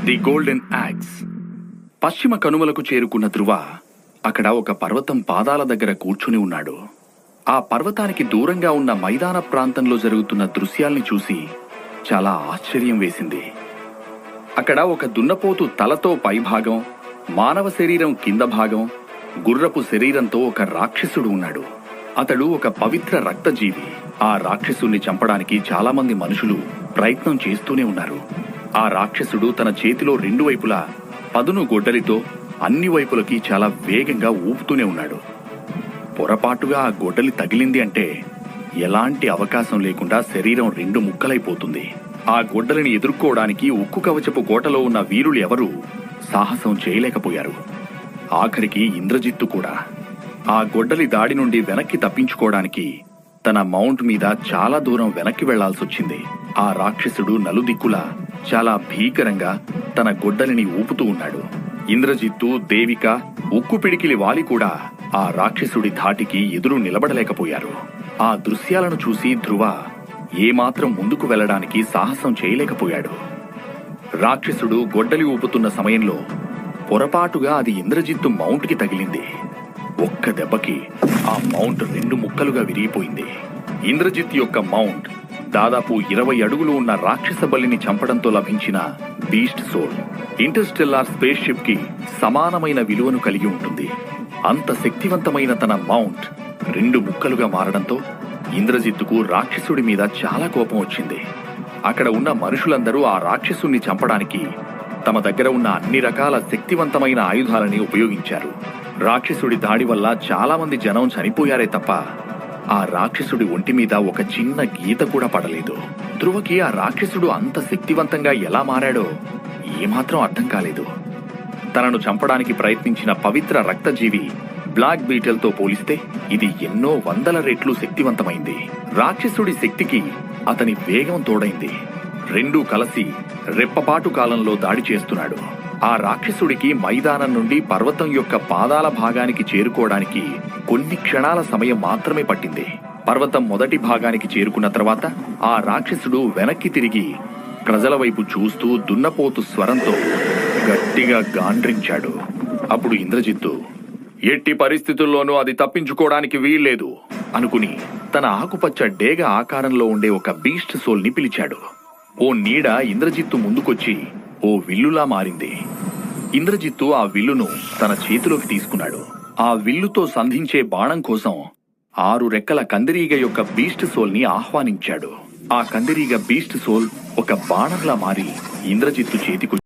The golden axe. పశ్చిమ కనుమలకు చేరుకున్న ధ్రువ అక్కడ ఒక పర్వతం పాదాల దగ్గర కూర్చుని ఉన్నాడు. ఆ పర్వతానికి దూరంగా ఉన్న మైదాన ప్రాంతంలో జరుగుతున్న దృశ్యాల్ని చూసి చాలా ఆశ్చర్యం వేసింది. అక్కడ ఒక దున్నపోతు తలతో పైభాగం, మానవ శరీరం కింద భాగం, గుర్రపు శరీరంతో ఒక రాక్షసుడు ఉన్నాడు. అతడు ఒక పవిత్ర రక్తజీవి. ఆ రాక్షసుణ్ణి చంపడానికి చాలా మంది మనుషులు ప్రయత్నం చేస్తూనే ఉన్నారు. ఆ రాక్షసుడు తన చేతిలో రెండు వైపులా పదును గొడ్డలితో అన్ని వైపులకి చాలా వేగంగా ఊపుతూనే ఉన్నాడు. పొరపాటుగా ఆ గొడ్డలి తగిలింది అంటే ఎలాంటి అవకాశం లేకుండా శరీరం రెండు ముక్కలైపోతుంది. ఆ గొడ్డలిని ఎదుర్కోవడానికి ఉక్కు కవచపు కోటలో ఉన్న వీరులు ఎవరూ సాహసం చేయలేకపోయారు. ఆఖరికి ఇంద్రజిత్తు కూడా ఆ గొడ్డలి దాడి నుండి వెనక్కి తప్పించుకోవడానికి తన మౌంట్ మీద చాలా దూరం వెనక్కి వెళ్లాల్సొచ్చింది. ఆ రాక్షసుడు నలుదిక్కులా చాలా భీకరంగా తన గొడ్డలిని ఊపుతూ ఉన్నాడు. ఇంద్రజిత్తు, దేవిక, ఉక్కు పిడికిలి వాలి కూడా ఆ రాక్షసుడి ధాటికి ఎదురు నిలబడలేకపోయారు. ఆ దృశ్యాలను చూసి ధ్రువ ఏమాత్రం ముందుకు వెళ్లడానికి సాహసం చేయలేకపోయాడు. రాక్షసుడు గొడ్డలి ఊపుతున్న సమయంలో పొరపాటుగా అది ఇంద్రజిత్తు మౌంట్కి తగిలింది. ఒక్క దెబ్బకి ఆ మౌంట్ రెండు ముక్కలుగా విరిగిపోయింది. ఇంద్రజిత్ యొక్క మౌంట్ దాదాపు 20 అడుగులు ఉన్న రాక్షస బలిని చంపడంతో లభించిన beast soul. Interstellar spaceship కి సమానమైన విలువను కలిగి ఉంటుంది. అంత శక్తివంతమైన తన మౌంట్ రెండు ముక్కలుగా మారడంతో ఇంద్రజిత్తుకు రాక్షసుడి మీద చాలా కోపం వచ్చింది. అక్కడ ఉన్న మనుషులందరూ ఆ రాక్షసుణ్ణి చంపడానికి తమ దగ్గర ఉన్న అన్ని రకాల శక్తివంతమైన ఆయుధాలని ఉపయోగించారు. రాక్షసుడి దాడి వల్ల చాలా మంది జనం చనిపోయారే తప్ప ఆ రాక్షసుడి ఒంటి మీద ఒక చిన్న గీత కూడా పడలేదు. ధ్రువకి ఆ రాక్షసుడు అంత శక్తివంతంగా ఎలా మారాడో ఏమాత్రం అర్థం కాలేదు. తనను చంపడానికి ప్రయత్నించిన పవిత్ర రక్తజీవి బ్లాక్ బీటల్తో పోలిస్తే ఇది ఎన్నో వందల రెట్లు శక్తివంతమైంది. రాక్షసుడి శక్తికి అతని వేగం తోడైంది. రెండూ కలిసి రెప్పపాటు కాలంలో దాడి చేస్తున్నాడు. ఆ రాక్షసుడికి మైదానం నుండి పర్వతం యొక్క పాదాల భాగానికి చేరుకోవడానికి కొన్ని క్షణాల సమయం మాత్రమే పట్టింది. పర్వతం మొదటి భాగానికి చేరుకున్న తర్వాత ఆ రాక్షసుడు వెనక్కి తిరిగి ప్రజల వైపు చూస్తూ దున్నపోతు స్వరంతో గట్టిగా గాండ్రించాడు. అప్పుడు ఇంద్రజిత్తు ఎట్టి పరిస్థితుల్లోనూ అది తప్పించుకోవడానికి వీల్లేదు అనుకుని తన ఆకుపచ్చ డేగ ఆకారంలో ఉండే ఒక బీస్ట్ సోల్ ని పిలిచాడు. ఓ నీడ ఇంద్రజిత్తు ముందుకొచ్చి ఓ విల్లులా మారింది. ఇంద్రజిత్తు ఆ విల్లును తన చేతిలోకి తీసుకున్నాడు. ఆ విల్లుతో సంధించే బాణం కోసం 6 రెక్కల కందిరీగ యొక్క బీస్ట్ సోల్ ని ఆహ్వానించాడు. ఆ కందిరీగ బీస్ట్ సోల్ ఒక బాణంలా మారి ఇంద్రజిత్తు చేతికి